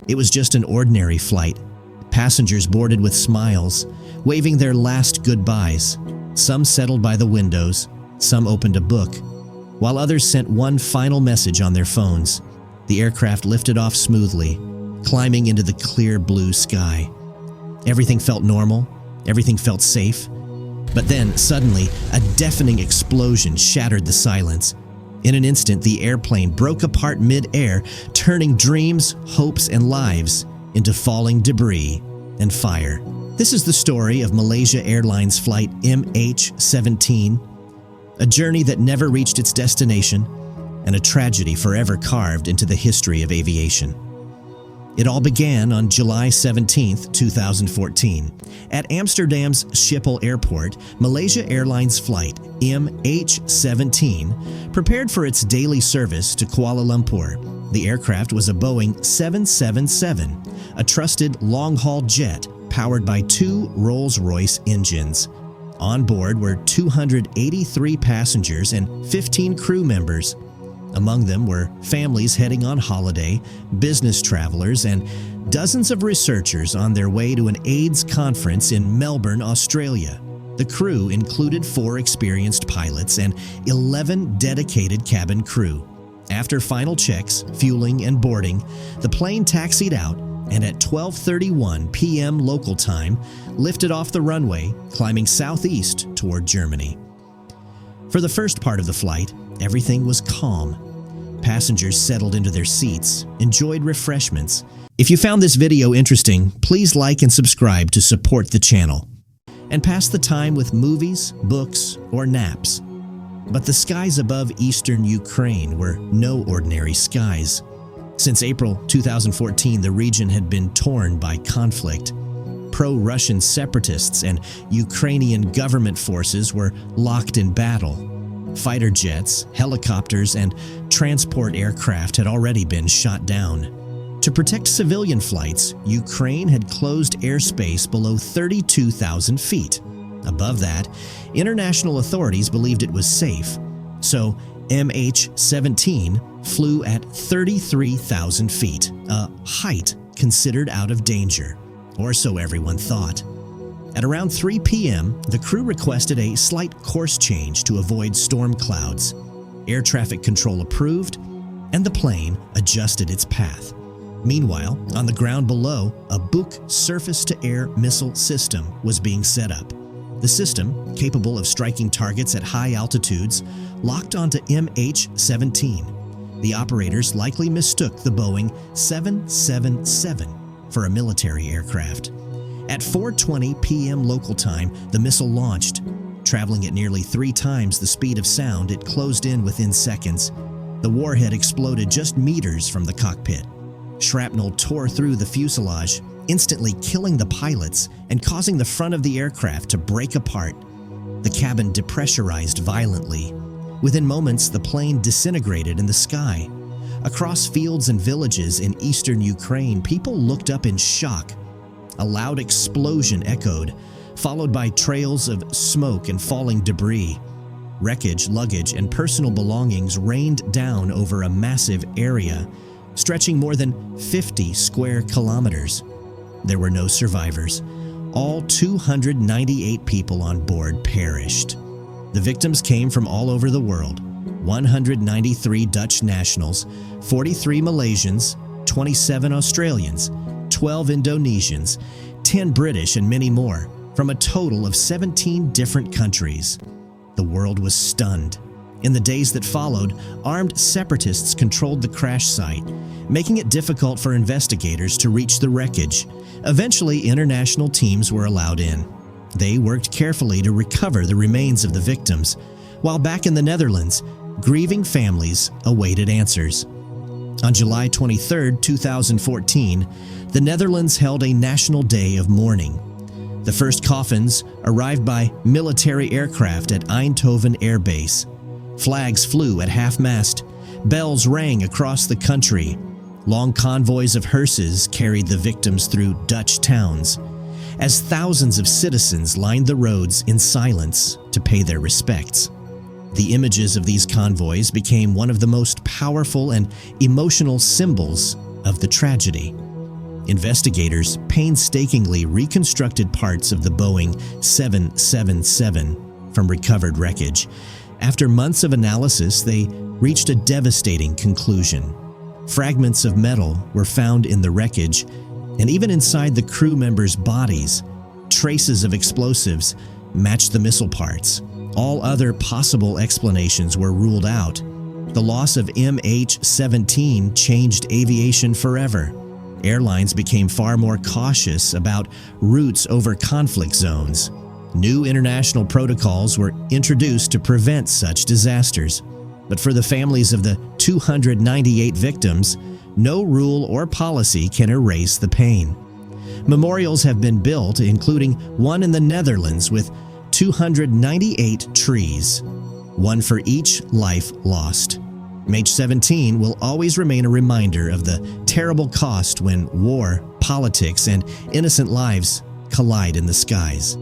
It was just an ordinary flight. Passengers boarded with smiles, waving their last goodbyes. Some settled by the windows, some opened a book, while others sent one final message on their phones. The aircraft lifted off smoothly, climbing into the clear blue sky. Everything felt normal, everything felt safe. But then, suddenly, a deafening explosion shattered the silence. In an instant, the airplane broke apart mid-air, turning dreams, hopes, and lives into falling debris and fire. This is the story of Malaysia Airlines Flight MH17, a journey that never reached its destination, and a tragedy forever carved into the history of aviation. It all began on July 17, 2014. At Amsterdam's Schiphol Airport, Malaysia Airlines Flight MH17 prepared for its daily service to Kuala Lumpur. The aircraft was a Boeing 777, a trusted long-haul jet powered by two Rolls-Royce engines. On board were 283 passengers and 15 crew members. Among them were families heading on holiday, business travelers, and dozens of researchers on their way to an AIDS conference in Melbourne, Australia. The crew included 4 experienced pilots and 11 dedicated cabin crew. After final checks, fueling, and boarding, the plane taxied out and at 12:31 p.m. local time, lifted off the runway, climbing southeast toward Germany. For the first part of the flight, everything was calm. Passengers settled into their seats, enjoyed refreshments. If you found this video interesting, please like and subscribe to support the channel. And pass the time with movies, books, or naps. But the skies above eastern Ukraine were no ordinary skies. Since April 2014, the region had been torn by conflict. Pro-Russian separatists and Ukrainian government forces were locked in battle. Fighter jets, helicopters, and transport aircraft had already been shot down. To protect civilian flights, Ukraine had closed airspace below 32,000 feet. Above that, international authorities believed it was safe. So, MH17 flew at 33,000 feet, a height considered out of danger, or so everyone thought. At around 3 p.m., the crew requested a slight course change to avoid storm clouds. Air traffic control approved, and the plane adjusted its path. Meanwhile, on the ground below, a Buk surface-to-air missile system was being set up. The system, capable of striking targets at high altitudes, locked onto MH17. The operators likely mistook the Boeing 777 for a military aircraft. At 4:20 p.m. local time, the missile launched. Traveling at nearly 3 times the speed of sound, it closed in within seconds. The warhead exploded just meters from the cockpit. Shrapnel tore through the fuselage, instantly killing the pilots and causing the front of the aircraft to break apart. The cabin depressurized violently. Within moments, the plane disintegrated in the sky. Across fields and villages in eastern Ukraine, people looked up in shock. A loud explosion echoed, followed by trails of smoke and falling debris. Wreckage, luggage, and personal belongings rained down over a massive area, stretching more than 50 square kilometers. There were no survivors. All 298 people on board perished. The victims came from all over the world: 193 Dutch nationals, 43 Malaysians, 27 Australians, 12 Indonesians, 10 British, and many more, from a total of 17 different countries. The world was stunned. In the days that followed, armed separatists controlled the crash site, making it difficult for investigators to reach the wreckage. Eventually, international teams were allowed in. They worked carefully to recover the remains of the victims, while back in the Netherlands, grieving families awaited answers. On July 23, 2014, the Netherlands held a national day of mourning. The first coffins arrived by military aircraft at Eindhoven Air Base. Flags flew at half-mast. Bells rang across the country. Long convoys of hearses carried the victims through Dutch towns, as thousands of citizens lined the roads in silence to pay their respects. The images of these convoys became one of the most powerful and emotional symbols of the tragedy. Investigators painstakingly reconstructed parts of the Boeing 777 from recovered wreckage. After months of analysis, they reached a devastating conclusion. Fragments of metal were found in the wreckage, and even inside the crew members' bodies, traces of explosives matched the missile parts. All other possible explanations were ruled out. The loss of MH17 changed aviation forever. Airlines became far more cautious about routes over conflict zones. New international protocols were introduced to prevent such disasters. But for the families of the 298 victims, no rule or policy can erase the pain. Memorials have been built, including one in the Netherlands with 298 trees, one for each life lost. MH17 will always remain a reminder of the terrible cost when war, politics, and innocent lives collide in the skies.